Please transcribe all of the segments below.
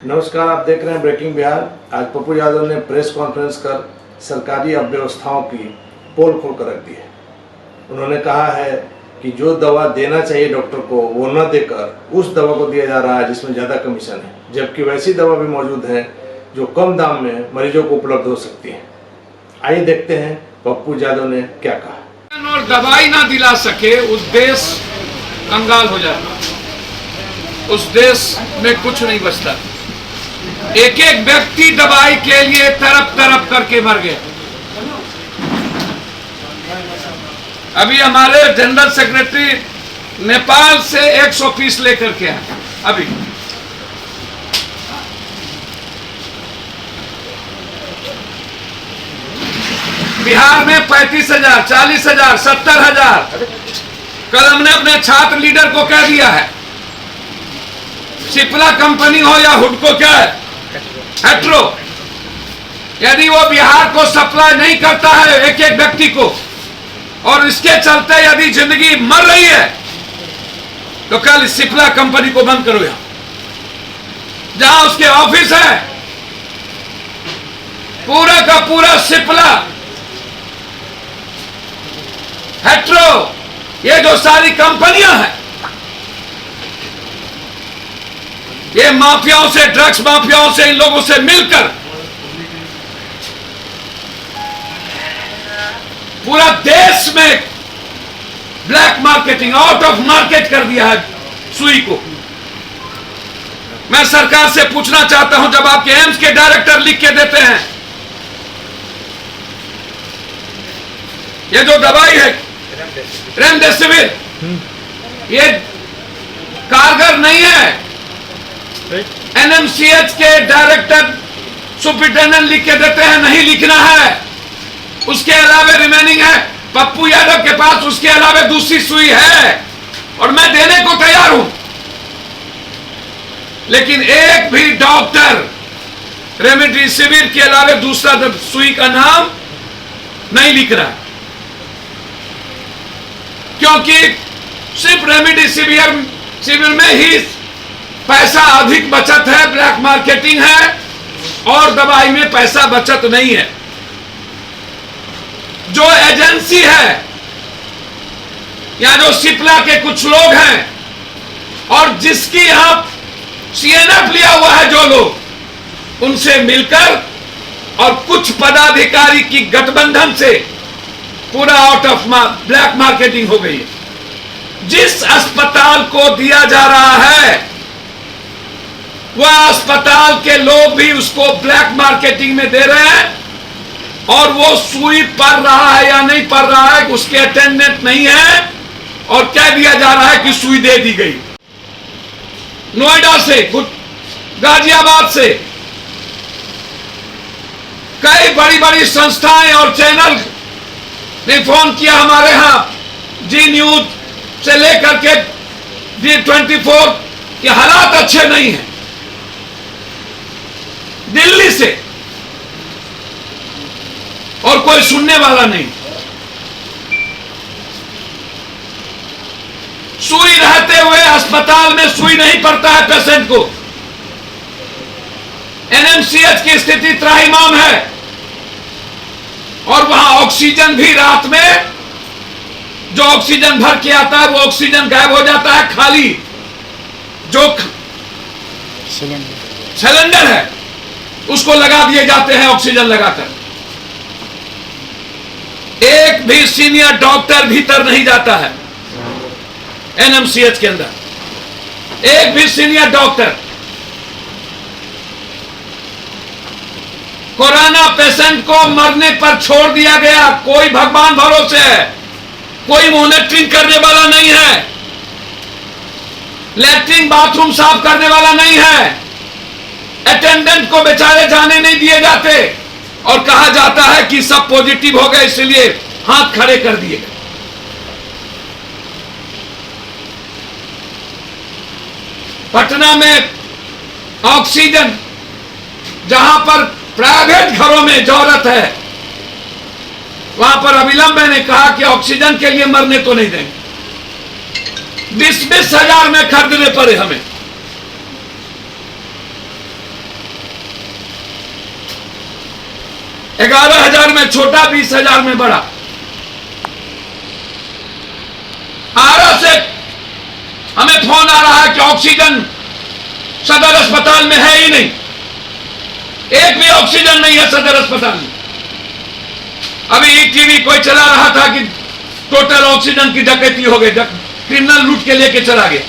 नमस्कार, आप देख रहे हैं ब्रेकिंग बिहार। आज पप्पू यादव ने प्रेस कॉन्फ्रेंस कर सरकारी अव्यवस्थाओं की पोल खोल कर रख दी है। उन्होंने कहा है कि जो दवा देना चाहिए डॉक्टर को वो न देकर उस दवा को दिया जा रहा है जिसमें ज़्यादा कमीशन है, जबकि वैसी दवा भी मौजूद है जो कम दाम में मरीजों को उपलब्ध हो सकती है। आइए देखते हैं पप्पू यादव ने क्या कहा। और दवाई ना दिला सके उस देश कंगाल हो जाता, उस देश में कुछ नहीं बचता। एक एक व्यक्ति दवाई के लिए तरफ तरफ करके मर गए। अभी हमारे जनरल सेक्रेटरी नेपाल से 100 पीस लेकर के आए। अभी बिहार में 35,000, 40,000, 70,000। कल हमने अपने छात्र लीडर को कह दिया है, सिप्ला कंपनी हो या हुडको, क्या है हेट्रो, यदि वो बिहार को सप्लाई नहीं करता है एक एक व्यक्ति को, और इसके चलते यदि जिंदगी मर रही है, तो कल सिप्ला कंपनी को बंद करो। यहां जहां उसके ऑफिस है, पूरा का पूरा सिप्ला, हेट्रो, ये जो सारी कंपनियां हैं, ये माफियाओं से, ड्रग्स माफियाओं से, इन लोगों से मिलकर पूरा देश में black marketing, out of market कर दिया है सुई को। मैं सरकार से पूछना चाहता हूं, जब आपके एम्स के डायरेक्टर लिख के देते हैं ये जो दवाई है रेमडेसिविर, ये कारगर नहीं है, एनएमसीएच के डायरेक्टर सुपरिटेंडेंट लिख के देते हैं नहीं लिखना है, उसके अलावा रिमेनिंग है। पप्पू यादव के पास उसके अलावा दूसरी सुई है और मैं देने को तैयार हूं, लेकिन एक भी डॉक्टर रेमडेसिविर के अलावा दूसरा सुई का नाम नहीं लिख रहा, क्योंकि सिर्फ रेमडेसिविर में ही पैसा अधिक बचत है, ब्लैक मार्केटिंग है, और दवाई में पैसा बचत नहीं है। जो एजेंसी है या जो सिप्ला के कुछ लोग हैं और जिसकी यहां सीएनएफ लिया हुआ है जो लोग, उनसे मिलकर और कुछ पदाधिकारी की गठबंधन से पूरा आउट ऑफ ब्लैक मार्केटिंग हो गई है। जिस अस्पताल को दिया जा रहा है वह अस्पताल के लोग भी उसको ब्लैक मार्केटिंग में दे रहे हैं, और वो सुई पड़ रहा है या नहीं पड़ रहा है उसके अटेंडेंट नहीं है, और कह दिया जा रहा है कि सुई दे दी गई। नोएडा से, गाजियाबाद से कई बड़ी बड़ी संस्थाएं और चैनल ने फोन किया हमारे यहां, जी न्यूज से लेकर के G24 के हालात अच्छे नहीं हैं। दिल्ली से, और कोई सुनने वाला नहीं। सुई रहते हुए अस्पताल में सुई नहीं पड़ता है पेशेंट को। एनएमसीएच की स्थिति त्राहिमाम है, और वहां ऑक्सीजन भी रात में जो ऑक्सीजन भर के आता है वो ऑक्सीजन गायब हो जाता है, खाली जो सिलेंडर है उसको लगा दिए जाते हैं ऑक्सीजन लगाकर। एक भी सीनियर डॉक्टर भीतर नहीं जाता है एनएमसीएच के अंदर, एक भी सीनियर डॉक्टर। कोरोना पेशेंट को मरने पर छोड़ दिया गया, कोई भगवान भरोसे है, कोई मॉनिटरिंग करने वाला नहीं है, लैट्रिन बाथरूम साफ करने वाला नहीं है, अटेंडेंट को बेचारे जाने नहीं दिए जाते, और कहा जाता है कि सब पॉजिटिव हो गए इसलिए हाथ खड़े कर दिए गए। पटना में ऑक्सीजन, जहां पर प्राइवेट घरों में जरूरत है, वहां पर अविलंब मैंने कहा कि ऑक्सीजन के लिए मरने तो नहीं देंगे। 20,000 में खरीदने पड़े हमें। 11,000 में छोटा, 20,000 में बड़ा। आरा से हमें फोन आ रहा है कि ऑक्सीजन सदर अस्पताल में है ही नहीं, एक भी ऑक्सीजन नहीं है सदर अस्पताल में। अभी टीवी कोई चला रहा था कि टोटल ऑक्सीजन की डकैती हो गई, क्रिमिनल लूट के लेके चला गया।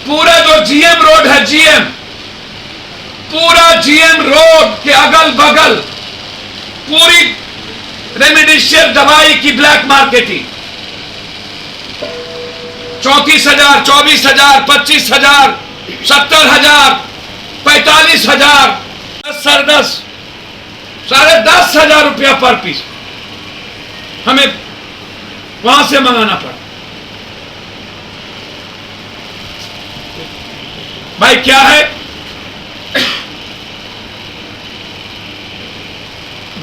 पूरा जो जीएम रोड है, पूरा जीएम रोड के अगल बगल पूरी रेमडेसिविर दवाई की ब्लैक मार्केटिंग, 34,000, 24,000, 25,000, 70,000, 45,000, 10 साढ़े 10,000 रुपया पर पीस हमें वहां से मंगाना पड़ा। भाई क्या है,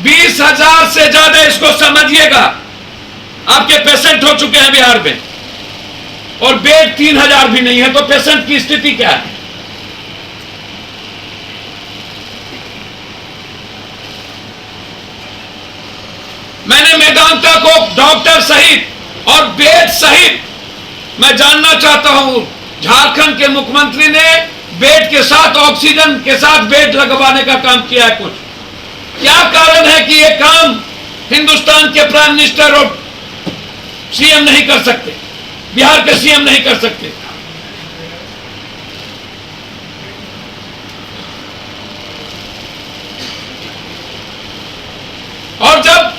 20,000 से ज्यादा, इसको समझिएगा, आपके पेशेंट हो चुके हैं बिहार में, और बेड 3,000 भी नहीं है, तो पेशेंट की स्थिति क्या है? मैंने मेदांता को डॉक्टर सहित और बेड सहित, मैं जानना चाहता हूं, झारखंड के मुख्यमंत्री ने बेड के साथ, ऑक्सीजन के साथ बेड लगवाने का काम किया है कुछ? क्या कारण है कि यह काम हिंदुस्तान के प्राइम मिनिस्टर और सीएम नहीं कर सकते, बिहार के सीएम नहीं कर सकते? और जब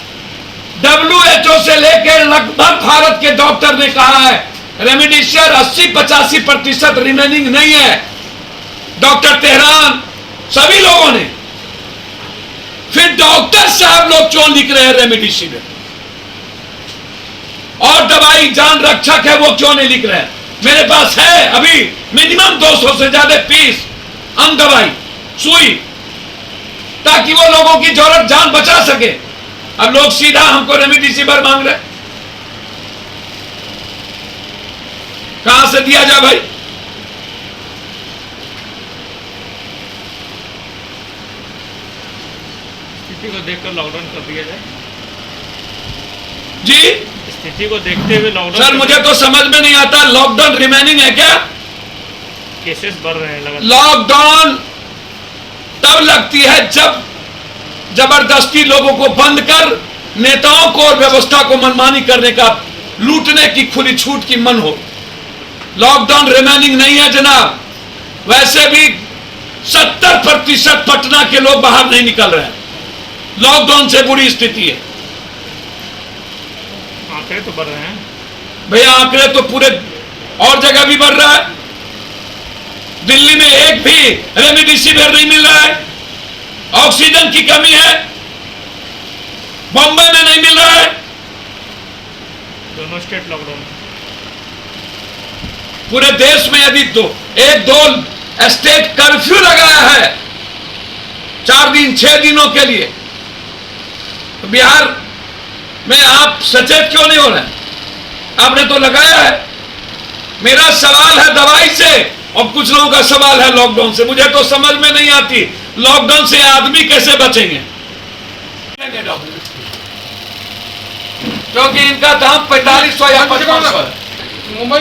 WHO से लेकर लगभग भारत के डॉक्टर ने कहा है रेमडेसिविर 80-85% रिमेनिंग नहीं है, डॉक्टर तेहरान सभी लोगों ने, फिर डॉक्टर साहब लोग क्यों लिख रहे हैं रेमडेसिविर? और दवाई जान रक्षक है वो क्यों नहीं लिख रहे हैं? मेरे पास है अभी मिनिमम 200 से ज्यादा पीस अंग दवाई, सुई, ताकि वो लोगों की जरूरत जान बचा सके। अब लोग सीधा हमको रेमडेसिविर मांग रहे, कहां से दिया जाए भाई? स्थिति को देखकर लॉकडाउन कर दिया जाए। जी, स्थिति को देखते हुए लॉकडाउन। सर मुझे तो समझ में नहीं आता, लॉकडाउन रिमेनिंग है क्या? केसेस बढ़ रहे हैं लगातार। लॉकडाउन तब लगती है जब जबरदस्ती लोगों को बंद कर नेताओं को और व्यवस्था को मनमानी करने का, लूटने की खुली छूट की मन हो। लॉकडाउन रिमेनिंग नहीं है जनाब। वैसे भी 70% पटना के लोग बाहर नहीं निकल रहे हैं, लॉकडाउन से बुरी स्थिति है। आंकड़े तो बढ़ रहे हैं भैया, आंकड़े तो पूरे और जगह भी बढ़ रहा है। दिल्ली में एक भी रेमडेसिविर नहीं मिल रहा है, ऑक्सीजन की कमी है। बॉम्बे में नहीं मिल रहा है। दोनों स्टेट लॉकडाउन। पूरे देश में यदि एक दो स्टेट कर्फ्यू लगाया है 4 दिन 6 दिनों के लिए, तो बिहार में आप सचेत क्यों नहीं हो रहे? आपने तो लगाया है। मेरा सवाल है दवाई से, और कुछ लोगों का सवाल है लॉकडाउन से। मुझे तो समझ में नहीं आती लॉकडाउन से आदमी कैसे बचेंगे, क्योंकि इनका दाम 4500 या 5500 है।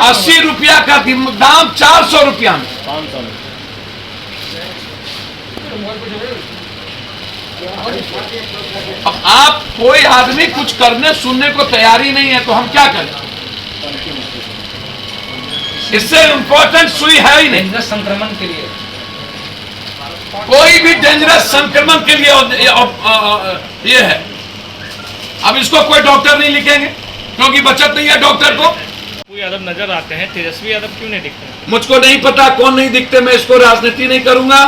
80 रुपया का दाम 400 रुपया में। अब आप कोई आदमी कुछ करने सुनने को तैयार ही नहीं है, तो हम क्या करें? इससे इंपॉर्टेंट सुई है ही नहीं। डेंजरस संक्रमण के लिए, कोई भी डेंजरस संक्रमण के लिए ये है। अब इसको कोई डॉक्टर नहीं लिखेंगे क्योंकि बचत नहीं है डॉक्टर को। पप्पू यादव नजर आते हैं, तेजस्वी यादव क्यों नहीं दिखते? मुझको नहीं पता कौन नहीं दिखते, मैं इसको राजनीति नहीं करूंगा।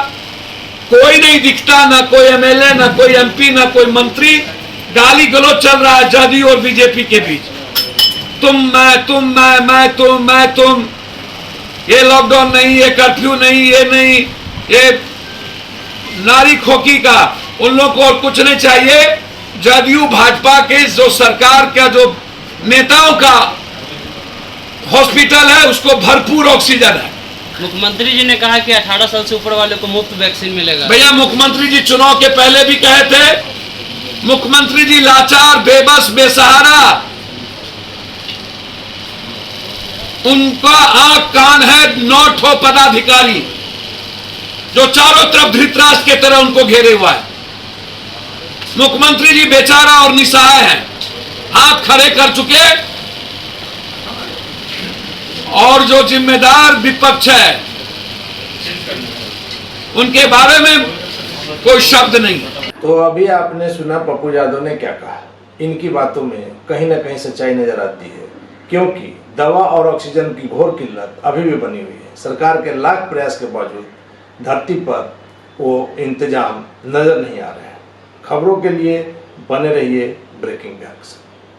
कोई नहीं दिखता, ना कोई एमएलए, ना कोई एमपी, ना कोई मंत्री। गाली गलौज चल रहा है जदयू और बीजेपी के बीच। तुम मैं तुम, ये लॉकडाउन नहीं, ये कर्फ्यू नहीं, ये नहीं, ये नारी खोकी का। उन लोगों को और कुछ नहीं चाहिए। जदयू भाजपा के जो सरकार का जो नेताओं का हॉस्पिटल है, उसको भरपूर ऑक्सीजन है। मुख्यमंत्री जी ने कहा कि 18 साल से ऊपर वाले को मुफ्त वैक्सीन मिलेगा। भैया मुख्यमंत्री जी चुनाव के पहले भी कहे थे, मुख्यमंत्री जी लाचार, बेबस, बेसहारा, उनका आंख कान है 9 ठो पदाधिकारी जो चारों तरफ धृतराष्ट्र के तरह उनको घेरे हुआ है। मुख्यमंत्री जी बेचारा और निसहाय हैं, हाथ खड़े कर चुके, और जो जिम्मेदार विपक्ष है उनके बारे में कोई शब्द नहीं। तो अभी आपने सुना पप्पू यादव ने क्या कहा। इनकी बातों में कहीं ना कहीं सच्चाई नजर आती है, क्योंकि दवा और ऑक्सीजन की घोर किल्लत अभी भी बनी हुई है। सरकार के लाख प्रयास के बावजूद धरती पर वो इंतजाम नजर नहीं आ रहे हैं। खबरों के लिए बने रहिए ब्रेकिंग बिहार से।